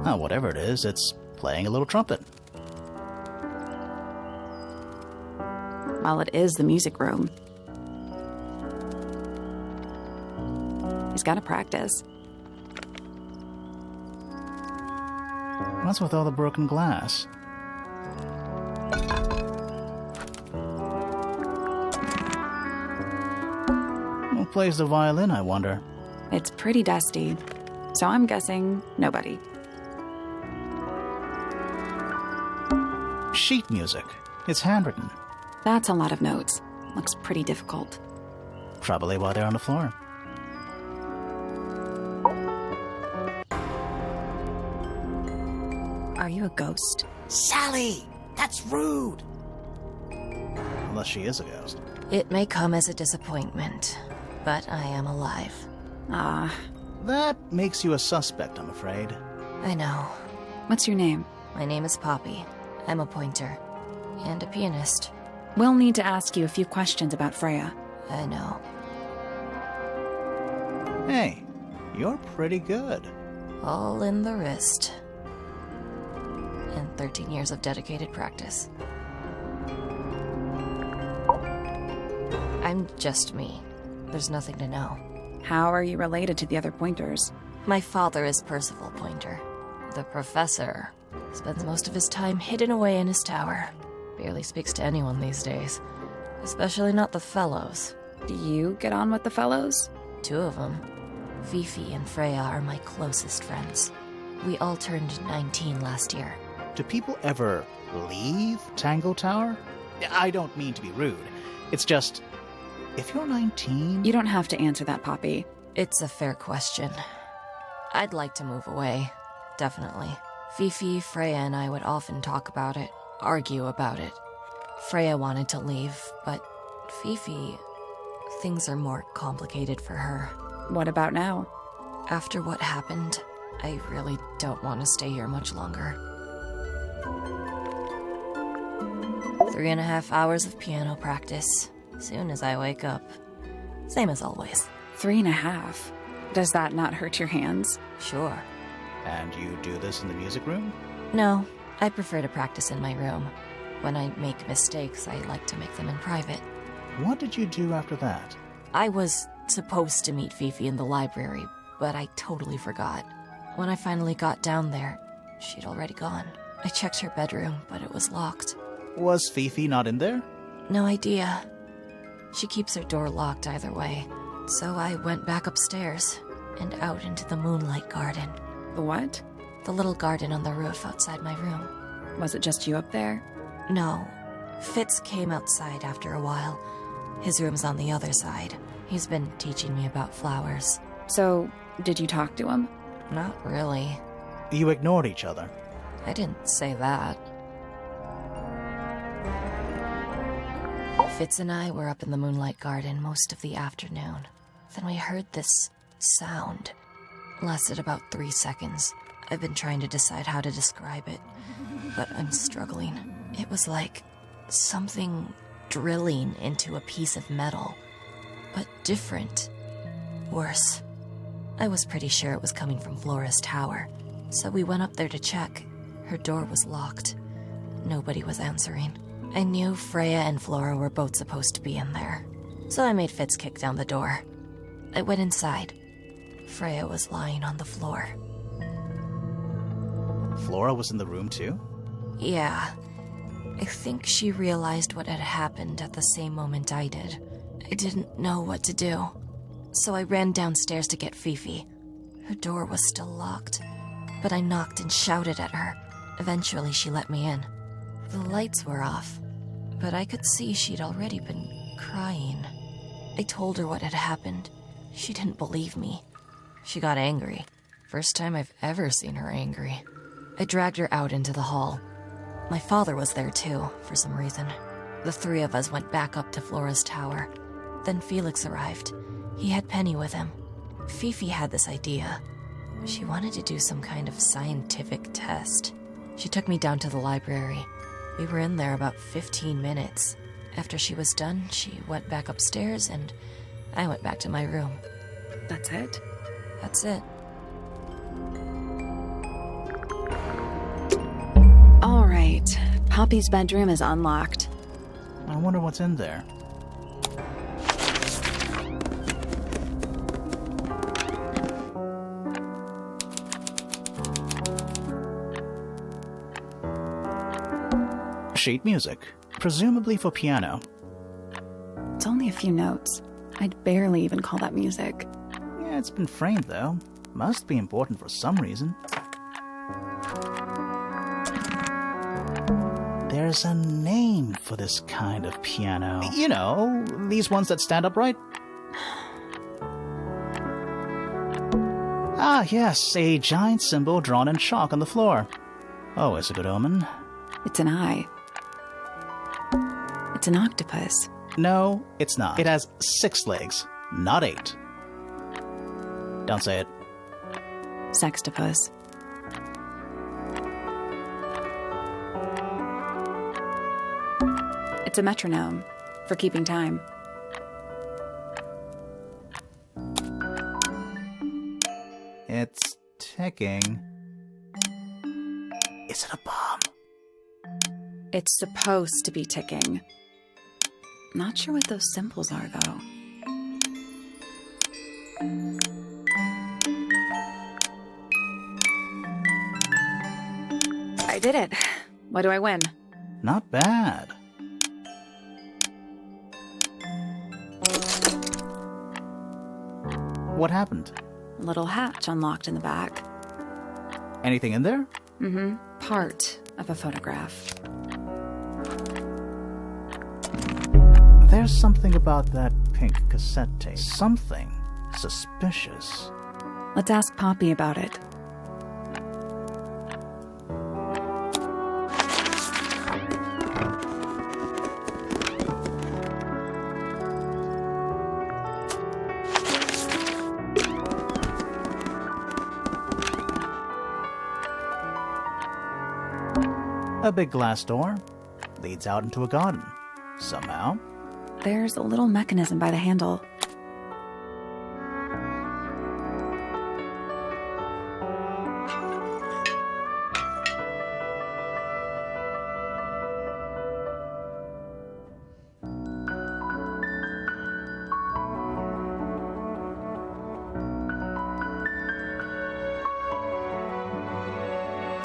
Oh, whatever it is, it's playing a little trumpet. Well, it is the music room. He's got to practice. What's with all the broken glass? Who plays the violin, I wonder? It's pretty dusty, so I'm guessing nobody. Sheet music. It's handwritten. That's a lot of notes. Looks pretty difficult. Probably while they're on the floor. Are you a ghost? Sally! That's rude! Unless she is a ghost. It may come as a disappointment, but I am alive. Ah, That makes you a suspect, I'm afraid. I know. what's your name? My name is Poppy. I'm a pointer. And a pianist. We'll need to ask you a few questions about Freya. I know. Hey, you're pretty good. All in the wrist. And 13 years of dedicated practice. I'm just me. There's nothing to know. How are you related to the other pointers? My father is Percival Pointer. The professor spends most of his time hidden away in his tower. Barely speaks to anyone these days. Especially not the fellows. Do you get on with the fellows? 2 of them. Fifi and Freya are my closest friends. We all turned 19 last year. Do people ever leave Tangle Tower? I don't mean to be rude. It's just, if you're 19... You don't have to answer that, Poppy. It's a fair question. I'd like to move away. Definitely. Fifi, Freya, and I would often talk about it, argue about it. Freya wanted to leave, but Fifi... things are more complicated for her. What about now? After what happened, I really don't want to stay here much longer. 3.5 hours of piano practice. Soon as I wake up. Same as always. 3.5. Does that not hurt your hands? Sure. And you do this in the music room? No, I prefer to practice in my room. When I make mistakes, I like to make them in private. What did you do after that? I was supposed to meet Fifi in the library, but I totally forgot. When I finally got down there, she'd already gone. I checked her bedroom, but it was locked. Was Fifi not in there? No idea. She keeps her door locked either way. So I went back upstairs and out into the moonlight garden. The what? The little garden on the roof outside my room. Was it just you up there? No. Fitz came outside after a while. His room's on the other side. He's been teaching me about flowers. So, did you talk to him? Not really. You ignored each other. I didn't say that. Fitz and I were up in the moonlight garden most of the afternoon. Then we heard this sound. Lasted about 3 seconds. I've been trying to decide how to describe it, but I'm struggling. It was like something drilling into a piece of metal, but different. Worse. I was pretty sure it was coming from Flora's tower, so we went up there to check. Her door was locked. Nobody was answering. I knew Freya and Flora were both supposed to be in there, so I made Fitz kick down the door. I went inside. Freya was lying on the floor. Flora was in the room too? Yeah. I think she realized what had happened at the same moment I did. I didn't know what to do, so I ran downstairs to get Fifi. Her door was still locked, but I knocked and shouted at her. Eventually, she let me in. The lights were off, but I could see she'd already been crying. I told her what had happened. She didn't believe me. She got angry. First time I've ever seen her angry. I dragged her out into the hall. My father was there too, for some reason. The 3 of us went back up to Flora's tower. Then Felix arrived. He had Penny with him. Fifi had this idea. She wanted to do some kind of scientific test. She took me down to the library. We were in there about 15 minutes. After she was done, she went back upstairs and I went back to my room. That's it? That's it. Right. Poppy's bedroom is unlocked. I wonder what's in there. Sheet music, presumably for piano. It's only a few notes. I'd barely even call that music. Yeah, it's been framed though. Must be important for some reason. There's a name for this kind of piano. You know, these ones that stand upright. Ah, yes, a giant symbol drawn in chalk on the floor. Always a good omen. It's an eye. It's an octopus. No, it's not. It has 6 legs, not 8. Don't say it. Sextopus. It's a metronome for keeping time. It's ticking. Is it a bomb? It's supposed to be ticking. Not sure what those symbols are, though. I did it. What do I win? Not bad. What happened? A little hatch unlocked in the back. Anything in there? Mm-hmm. Part of a photograph. There's something about that pink cassette tape. Something suspicious. Let's ask Poppy about it. A big glass door leads out into a garden. Somehow. There's a little mechanism by the handle.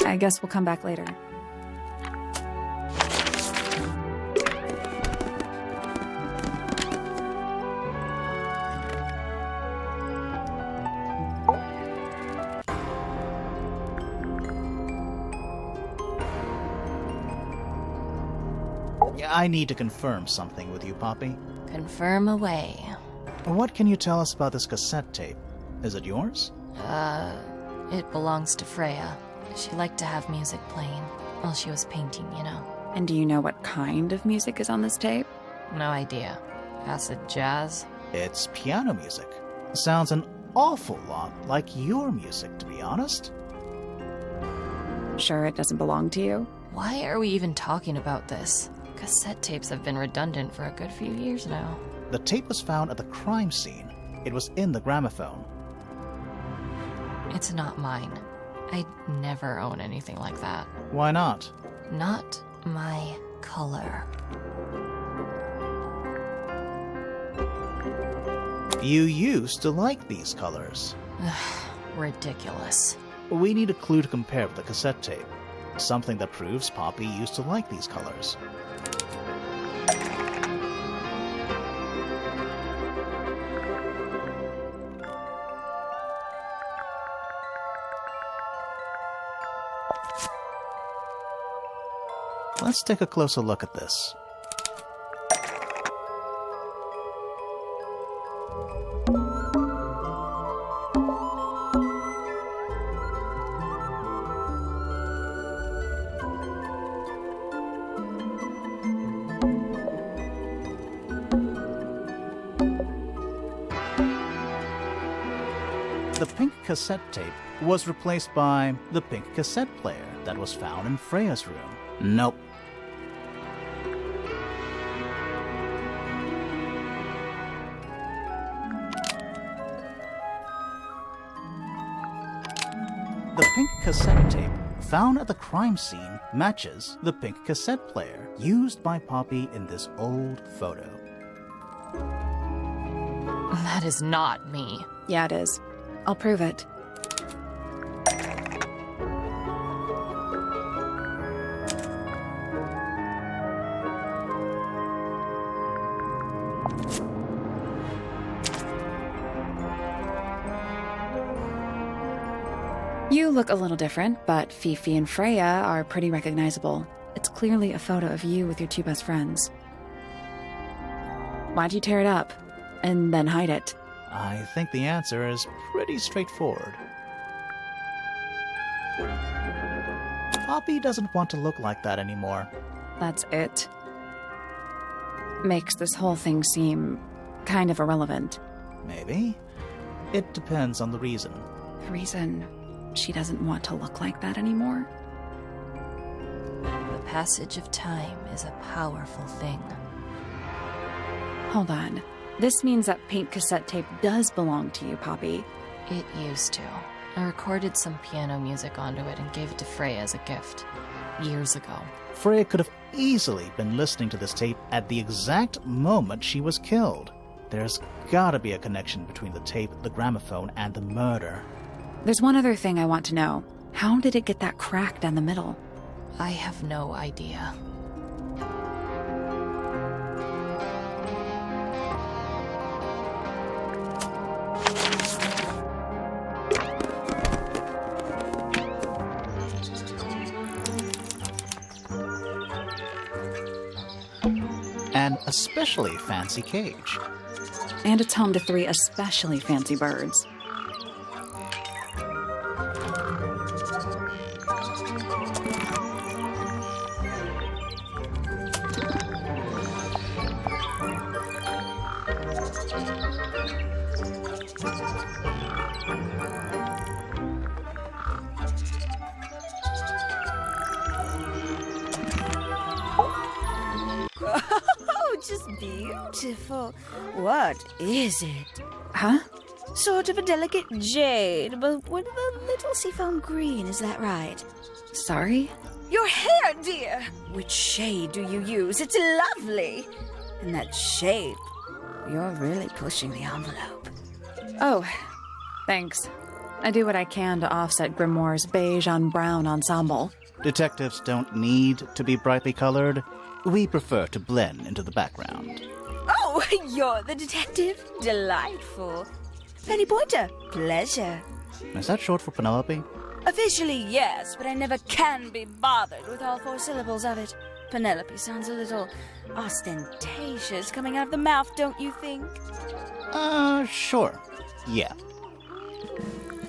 I guess we'll come back later. I need to confirm something with you, Poppy. Confirm away. What can you tell us about this cassette tape? Is it yours? It belongs to Freya. She liked to have music playing while she was painting, you know. And do you know what kind of music is on this tape? No idea. Acid jazz? It's piano music. Sounds an awful lot like your music, to be honest. Sure it doesn't belong to you? Why are we even talking about this? Cassette tapes have been redundant for a good few years now. The tape was found at the crime scene. It was in the gramophone. It's not mine. I'd never own anything like that. Why not? Not my color. You used to like these colors. Ridiculous. We need a clue to compare with the cassette tape. Something that proves Poppy used to like these colors. Let's take a closer look at this. The pink cassette tape was replaced by the pink cassette player that was found in Freya's room. Nope. The pink cassette tape found at the crime scene matches the pink cassette player used by Poppy in this old photo. That is not me. Yeah, it is. I'll prove it. You look a little different, but Fifi and Freya are pretty recognizable. It's clearly a photo of you with your two best friends. Why'd you tear it up and then hide it? I think the answer is pretty straightforward. Poppy doesn't want to look like that anymore. That's it. Makes this whole thing seem kind of irrelevant. Maybe. It depends on the reason. The reason she doesn't want to look like that anymore? The passage of time is a powerful thing. Hold on. This means that pink cassette tape does belong to you, Poppy. It used to. I recorded some piano music onto it and gave it to Freya as a gift. Years ago. Freya could have easily been listening to this tape at the exact moment she was killed. There's gotta be a connection between the tape, the gramophone, and the murder. There's one other thing I want to know. How did it get that crack down the middle? I have no idea. An especially fancy cage. And it's home to 3 especially fancy birds. Just beautiful. What is it? Huh? Sort of a delicate jade, but with a little seafoam green, is that right? Sorry? Your hair, dear! Which shade do you use? It's lovely! And that shape, you're really pushing the envelope. Oh, thanks. I do what I can to offset Grimoire's beige on brown ensemble. Detectives don't need to be brightly colored. We prefer to blend into the background. Oh, you're the detective? Delightful. Penny Pointer, pleasure. Is that short for Penelope? Officially, yes, but I never can be bothered with all 4 syllables of it. Penelope sounds a little ostentatious coming out of the mouth, don't you think? Sure. Yeah.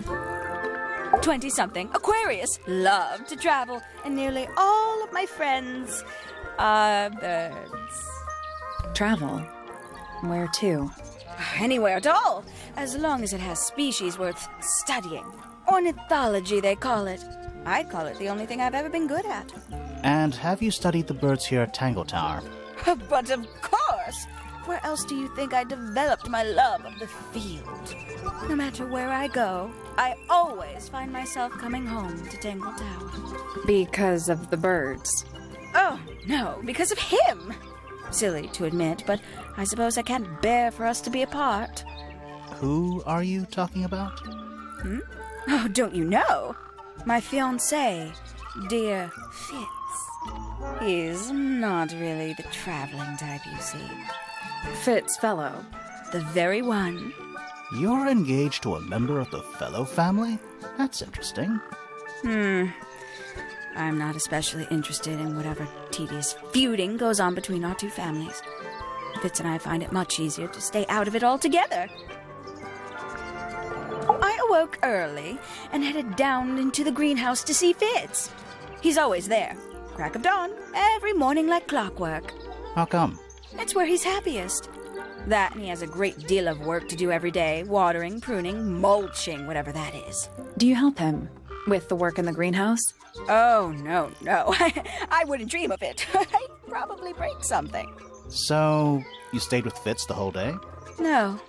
20-something, Aquarius, love to travel, and nearly all of my friends are birds. Travel? Where to? Anywhere at all, as long as it has species worth studying. Ornithology, they call it. I call it the only thing I've ever been good at. And have you studied the birds here at Tangle Tower? But of course! Where else do you think I developed my love of the field? No matter where I go, I always find myself coming home to Tangle Tower. Because of the birds. Oh, no, because of him! Silly to admit, but I suppose I can't bear for us to be apart. Who are you talking about? Oh, don't you know? My fiancé, dear Fitz. He's not really the traveling type, you see. Fitz Fellow. The very one. You're engaged to a member of the Fellow family? That's interesting. I'm not especially interested in whatever tedious feuding goes on between our two families. Fitz and I find it much easier to stay out of it altogether. I awoke early and headed down into the greenhouse to see Fitz. He's always there, crack of dawn, every morning like clockwork. How come? It's where he's happiest. That and he has a great deal of work to do every day, watering, pruning, mulching, whatever that is. Do you help him with the work in the greenhouse? Oh, no. I wouldn't dream of it. I'd probably break something. So, you stayed with Fitz the whole day? No.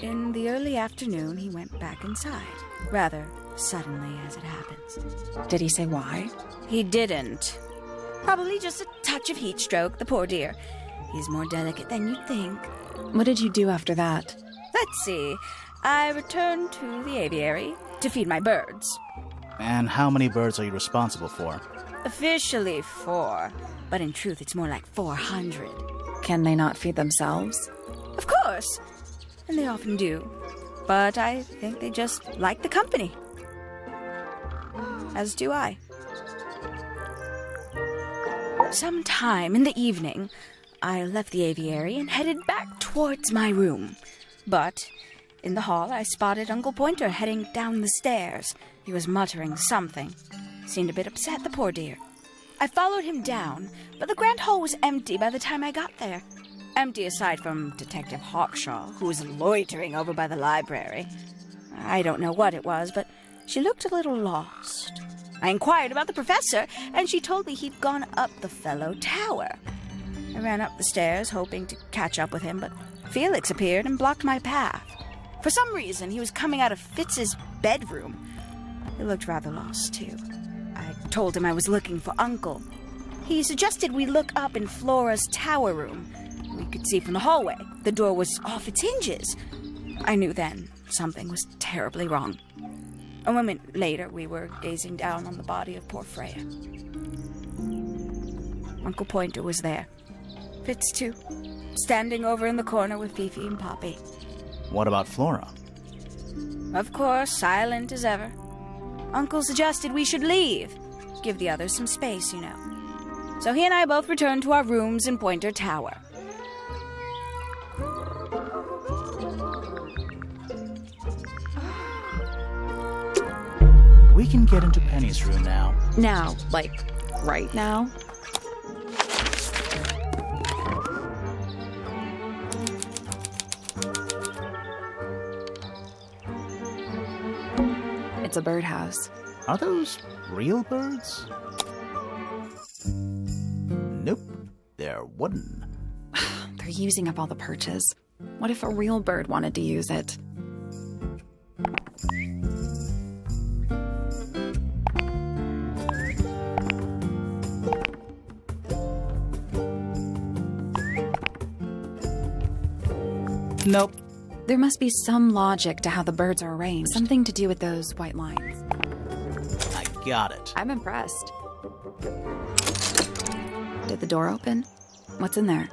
In the early afternoon, he went back inside. Rather, Suddenly, as it happens. Did he say why? He didn't. Probably just a touch of heat stroke, the poor dear. He's more delicate than you'd think. What did you do after that? Let's see. I returned to the aviary to feed my birds. And how many birds are you responsible for? Officially 4, but in truth it's more like 400. Can they not feed themselves? Of course, and they often do. But I think they just like the company. As do I. Sometime in the evening, I left the aviary and headed back towards my room. But in the hall, I spotted Uncle Pointer heading down the stairs. He was muttering something. Seemed a bit upset, the poor dear. I followed him down, but the grand hall was empty by the time I got there. Empty aside from Detective Hawkshaw, who was loitering over by the library. I don't know what it was, but she looked a little lost. I inquired about the professor, and she told me he'd gone up the fellow tower. I ran up the stairs, hoping to catch up with him, but Felix appeared and blocked my path. For some reason, he was coming out of Fitz's bedroom. He looked rather lost, too. I told him I was looking for Uncle. He suggested we look up in Flora's tower room. We could see from the hallway. The door was off its hinges. I knew then something was terribly wrong. A moment later, we were gazing down on the body of poor Freya. Uncle Pointer was there. Fitz, too, standing over in the corner with Fifi and Poppy. What about Flora? Of course, silent as ever. Uncle suggested we should leave. Give the others some space, you know. So he and I both returned to our rooms in Pointer Tower. We can get into Penny's room now. Now, like, right now? It's a birdhouse. Are those real birds? Nope, they're wooden. They're using up all the perches. What if a real bird wanted to use it? Nope. There must be some logic to how the birds are arranged. Something to do with those white lines. I got it. I'm impressed. Did the door open? What's in there?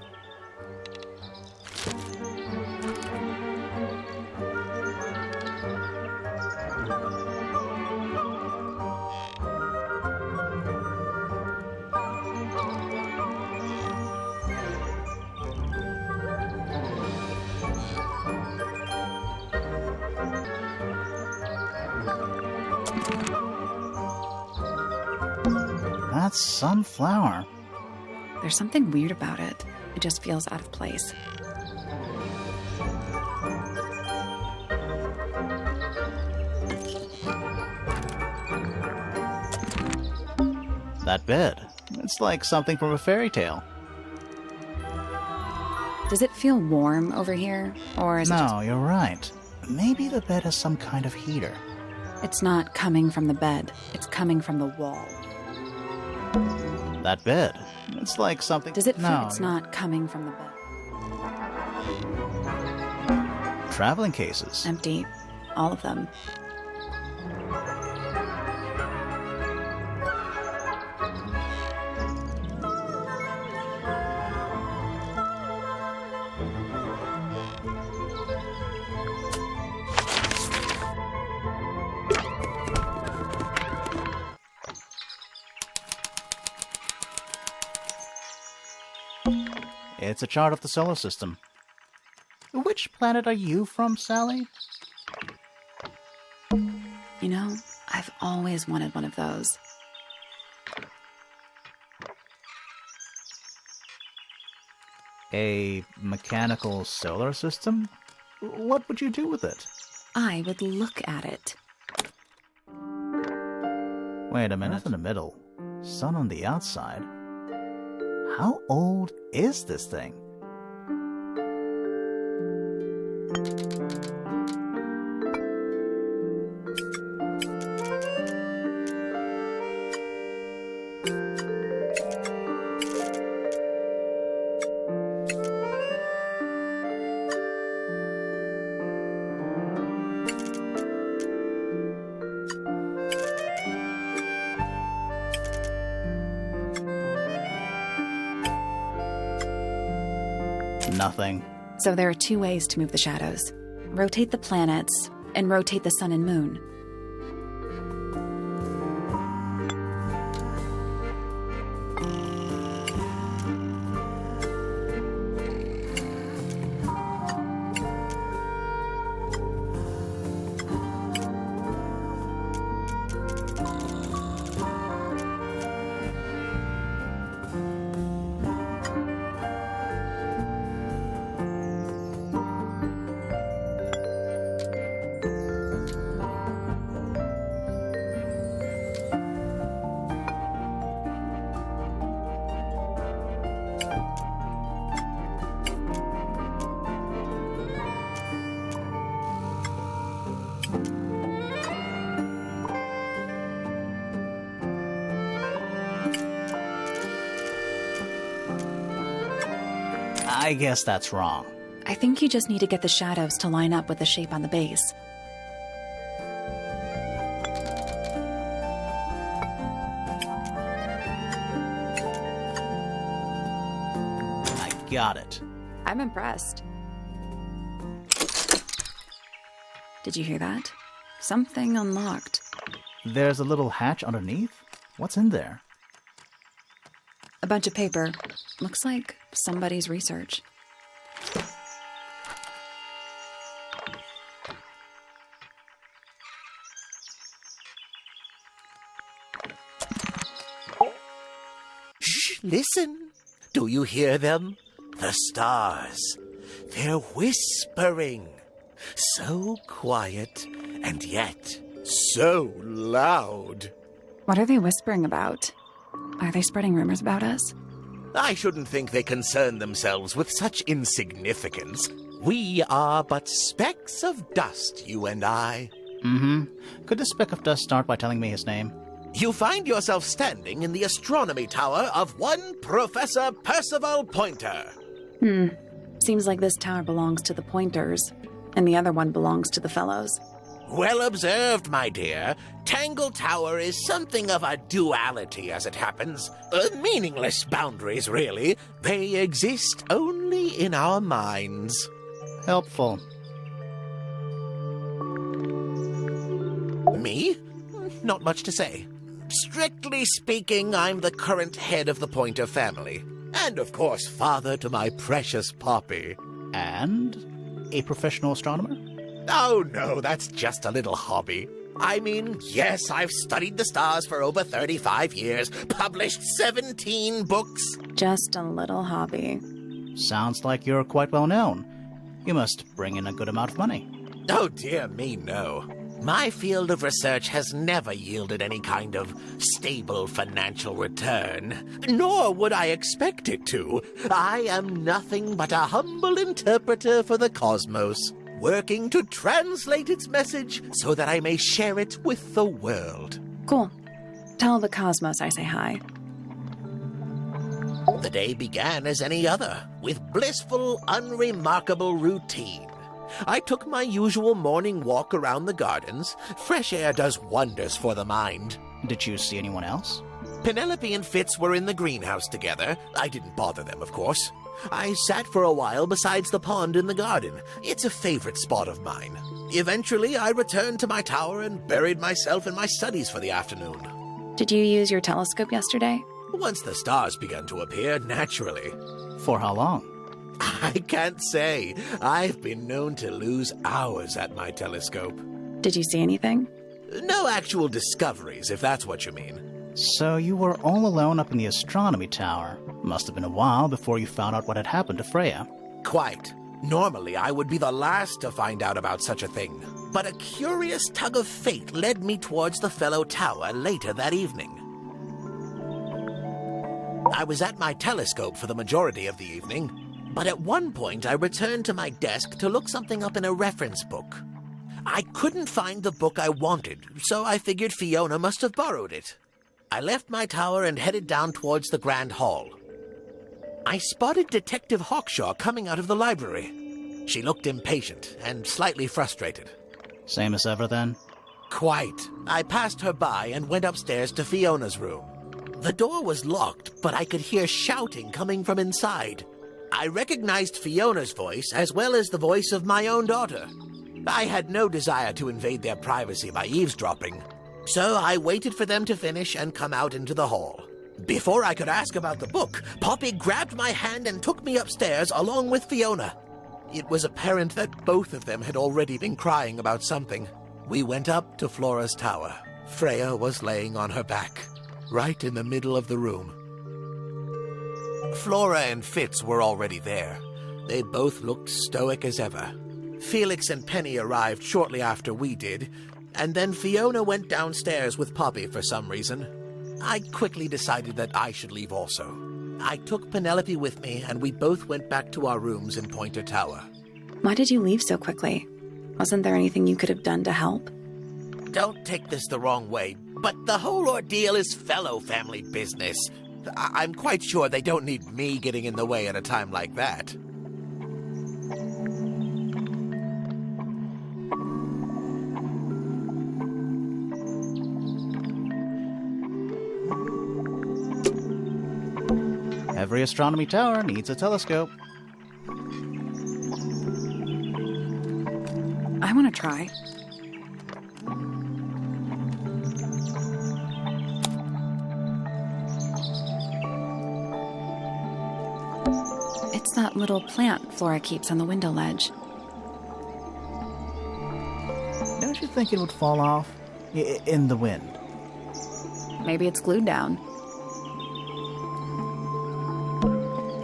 That's sunflower. There's something weird about it. It just feels out of place. That bed. It's like something from a fairy tale. Does it feel warm over here? Or is it just... No, you're right. Maybe the bed has some kind of heater. It's not coming from the bed. It's coming from the wall. That bed. It's like something... Does it feel No. it's not coming from the bed? Traveling cases. Empty. All of them. It's a chart of the solar system. Which planet are you from, Sally? You know, I've always wanted one of those. A mechanical solar system? What would you do with it? I would look at it. Wait a minute. Earth in the middle. Sun on the outside. How old is this thing? Nothing. So there are two ways to move the shadows. Rotate the planets, and rotate the sun and moon. I guess that's wrong. I think you just need to get the shadows to line up with the shape on the base. I got it. I'm impressed. Did you hear that? Something unlocked. There's a little hatch underneath? What's in there? A bunch of paper. Looks like somebody's research. Shh, listen. Do you hear them? The stars. They're whispering. So quiet, and yet so loud. What are they whispering about? Are they spreading rumors about us? I shouldn't think they concern themselves with such insignificance. We are but specks of dust, you and I. Could the speck of dust start by telling me his name? You find yourself standing in the astronomy tower of one Professor Percival Pointer. Seems like this tower belongs to the Pointers, and the other one belongs to the Fellows. Well observed, my dear. Tangle Tower is something of a duality, as it happens. Meaningless boundaries, really. They exist only in our minds. Helpful. Me? Not much to say. Strictly speaking, I'm the current head of the Pointer family. And, of course, father to my precious Poppy. And a professional astronomer? Oh, no, that's just a little hobby. I mean, yes, I've studied the stars for over 35 years, published 17 books. Just a little hobby. Sounds like you're quite well known. You must bring in a good amount of money. Oh, dear me, no. My field of research has never yielded any kind of stable financial return, nor would I expect it to. I am nothing but a humble interpreter for the cosmos, working to translate its message so that I may share it with the world. Cool. Tell the cosmos I say hi. The day began as any other, with blissful, unremarkable routine. I took my usual morning walk around the gardens. Fresh air does wonders for the mind. Did you see anyone else? Penelope and Fitz were in the greenhouse together. I didn't bother them, of course. I sat for a while besides the pond in the garden. It's a favorite spot of mine. Eventually, I returned to my tower and buried myself in my studies for the afternoon. Did you use your telescope yesterday? Once the stars began to appear, naturally. For how long? I can't say. I've been known to lose hours at my telescope. Did you see anything? No actual discoveries, if that's what you mean. So you were all alone up in the astronomy tower. Must have been a while before you found out what had happened to Freya. Quite. Normally, I would be the last to find out about such a thing. But a curious tug of fate led me towards the fellow tower later that evening. I was at my telescope for the majority of the evening, but at one point I returned to my desk to look something up in a reference book. I couldn't find the book I wanted, so I figured Fiona must have borrowed it. I left my tower and headed down towards the Grand Hall. I spotted Detective Hawkshaw coming out of the library. She looked impatient and slightly frustrated. Same as ever, then? Quite. I passed her by and went upstairs to Fiona's room. The door was locked, but I could hear shouting coming from inside. I I recognized Fiona's voice as well as the voice of my own daughter. I had no desire to invade their privacy by eavesdropping, so I waited for them to finish and come out into the hall. Before I could ask about the book, Poppy grabbed my hand and took me upstairs along with Fiona. It was apparent that both of them had already been crying about something. We went up to Flora's tower. Freya was laying on her back, right in the middle of the room. Flora and Fitz were already there. They both looked stoic as ever. Felix and Penny arrived shortly after we did, and then Fiona went downstairs with Poppy for some reason. I quickly decided that I should leave also. I took Penelope with me, and we both went back to our rooms in Pointer Tower. Why did you leave so quickly? Wasn't there anything you could have done to help? Don't take this the wrong way, but the whole ordeal is fellow family business. I'm quite sure they don't need me getting in the way at a time like that. Every astronomy tower needs a telescope. I want to try. It's that little plant Flora keeps on the window ledge. Don't you think it would fall off? In the wind. Maybe it's glued down.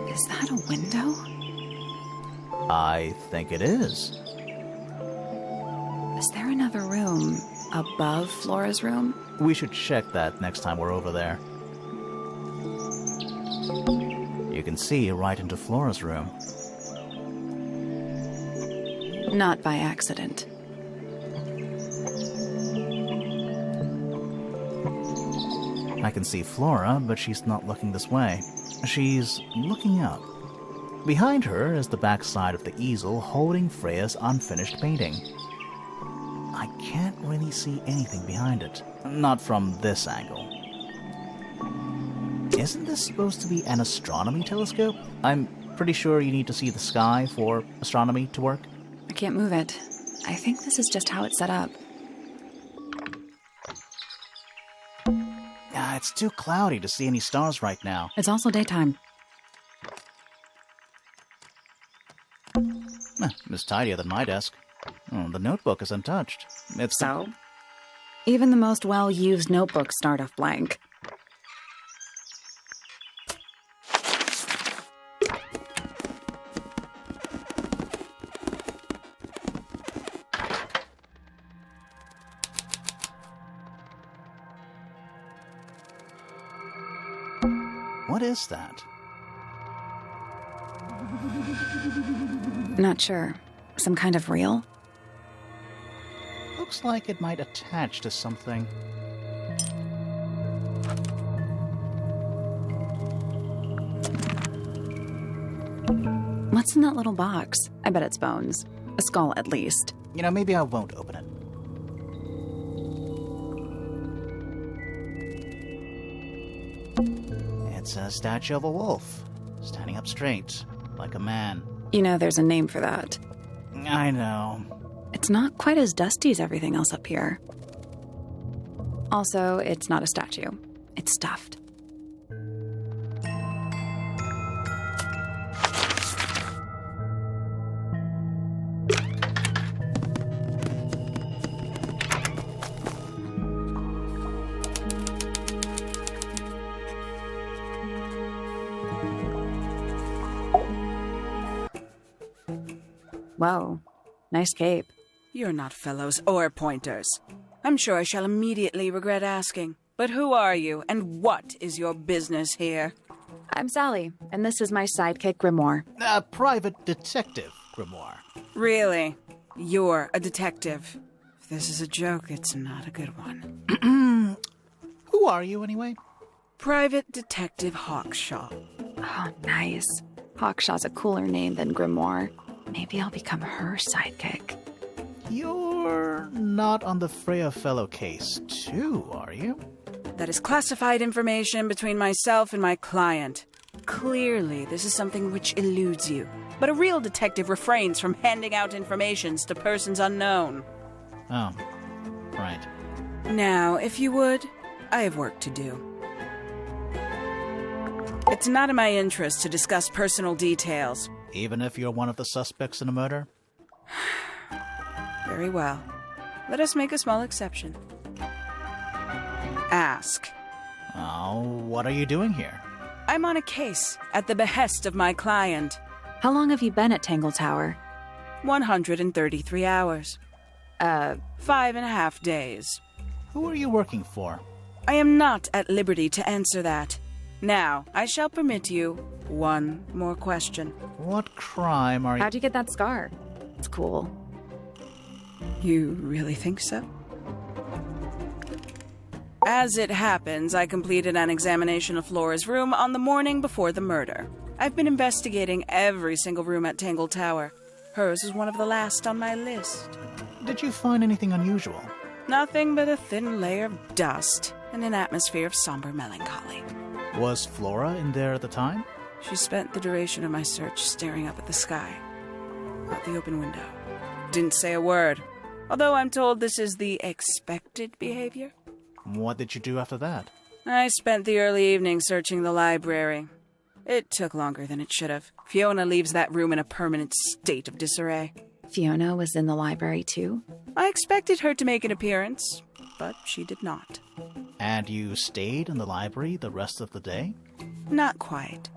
Is that a window? I think it is. Is there another room above Flora's room? We should check that next time we're over there. You can see right into Flora's room. Not by accident. I can see Flora, but she's not looking this way. She's looking up. Behind her is the backside of the easel holding Freya's unfinished painting. I can't really see anything behind it. Not from this angle. Isn't this supposed to be an astronomy telescope? I'm pretty sure you need to see the sky for astronomy to work. I can't move it. I think this is just how it's set up. It's too cloudy to see any stars right now. It's also daytime. It's tidier than my desk. The notebook is untouched. So? Even the most well-used notebooks start off blank. What is that? Not sure. Some kind of reel? Looks like it might attach to something. What's in that little box? I bet it's bones. A skull, at least. Maybe I won't open it. It's a statue of a wolf, standing up straight, like a man. There's a name for that. I know. It's not quite as dusty as everything else up here. Also, it's not a statue. It's stuffed. Whoa, nice cape. You're not fellows or pointers. I'm sure I shall immediately regret asking. But who are you, and what is your business here? I'm Sally, and this is my sidekick, Grimoire. A private detective, Grimoire. Really? You're a detective. If this is a joke, it's not a good one. Who are you, anyway? Private Detective Hawkshaw. Oh, nice. Hawkshaw's a cooler name than Grimoire. Maybe I'll become her sidekick. You're not on the Freya Fellow case, too, are you? That is classified information between myself and my client. Clearly, this is something which eludes you. But a real detective refrains from handing out informations to persons unknown. Oh, right. Now, if you would, I have work to do. It's not in my interest to discuss personal details. Even if you're one of the suspects in a murder? Very well. Let us make a small exception. Ask. Oh, what are you doing here? I'm on a case at the behest of my client. How long have you been at Tangle Tower? 133 hours. 5.5 days. Who are you working for? I am not at liberty to answer that. Now, I shall permit you one more question. What crime are you... How'd you get that scar? It's cool. You really think so? As it happens, I completed an examination of Flora's room on the morning before the murder. I've been investigating every single room at Tangle Tower. Hers is one of the last on my list. Did you find anything unusual? Nothing but a thin layer of dust and an atmosphere of somber melancholy. Was Flora in there at the time? She spent the duration of my search staring up at the sky, out the open window. Didn't say a word, although I'm told this is the expected behavior. What did you do after that? I spent the early evening searching the library. It took longer than it should have. Fiona leaves that room in a permanent state of disarray. Fiona was in the library too? I expected her to make an appearance, but she did not. And you stayed in the library the rest of the day? Not quite.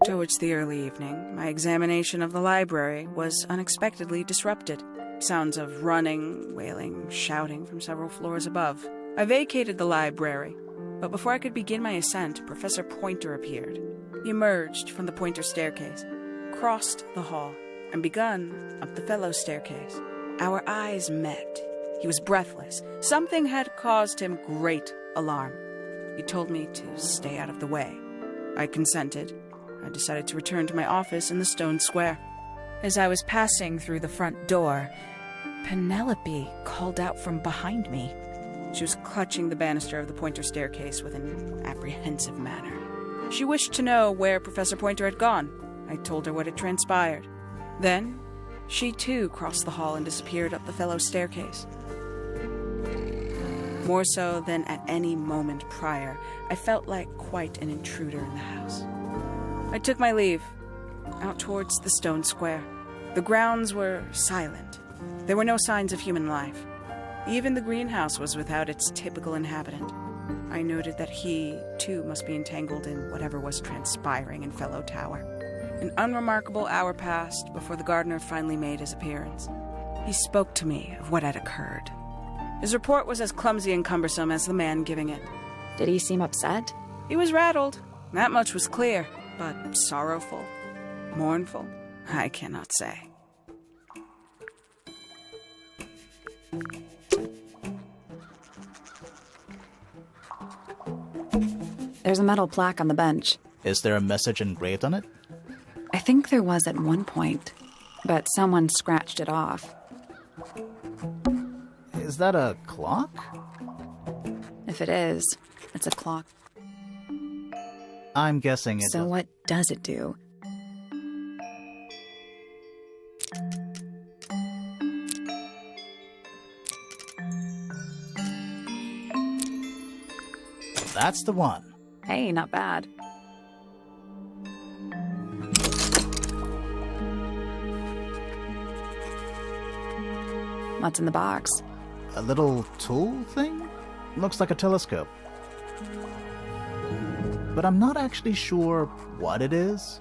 Towards the early evening, my examination of the library was unexpectedly disrupted. Sounds of running, wailing, shouting from several floors above. I vacated the library, but before I could begin my ascent, Professor Pointer appeared. He emerged from the Pointer staircase, crossed the hall, and begun up the fellow staircase. Our eyes met. He was breathless. Something had caused him great alarm. He told me to stay out of the way. I consented. I decided to return to my office in the stone square. As I was passing through the front door, Penelope called out from behind me. She was clutching the banister of the Pointer staircase with an apprehensive manner. She wished to know where Professor Pointer had gone. I told her what had transpired. Then, she too crossed the hall and disappeared up the fellow staircase. More so than at any moment prior, I felt like quite an intruder in the house. I took my leave, out towards the stone square. The grounds were silent. There were no signs of human life. Even the greenhouse was without its typical inhabitant. I noted that he, too, must be entangled in whatever was transpiring in Fellow Tower. An unremarkable hour passed before the gardener finally made his appearance. He spoke to me of what had occurred. His report was as clumsy and cumbersome as the man giving it. Did he seem upset? He was rattled. That much was clear. But sorrowful, mournful, I cannot say. There's a metal plaque on the bench. Is there a message engraved on it? I think there was at one point, but someone scratched it off. Is that a clock? If it is, it's a clock. I'm guessing it... So what does it do? That's the one. Hey, not bad. What's in the box? A little tool thing? Looks like a telescope. But I'm not actually sure what it is.